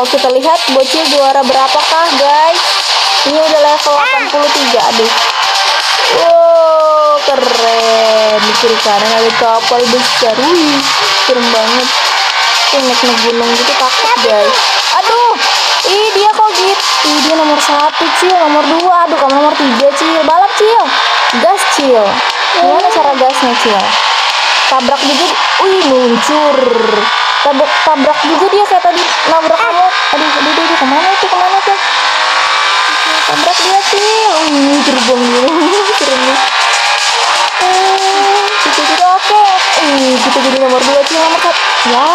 kita lihat bocil juara berapakah guys. Ini udah level 83. Aduh. Wow, keren. Di kiri kanan ada kapal besar. Wih, serem banget. Naik gunung gitu takut guys. Aduh, ih dia kok gitu. Ih dia nomor 1 Cil, nomor 2. Aduh kamu nomor 3 Cil. Balap Cil. Gas Cil. Gimana cara gasnya Cil? Tabrak juga. Wih luncur. Tabrak juga dia kayak tadi nabrak kamu. Aduh kemana tuh? Tabrak dia Cil. Wih terbang dia. Keren nih. Kita oke. Kita jadi nomor 2 Cil, nomor 1. Ya,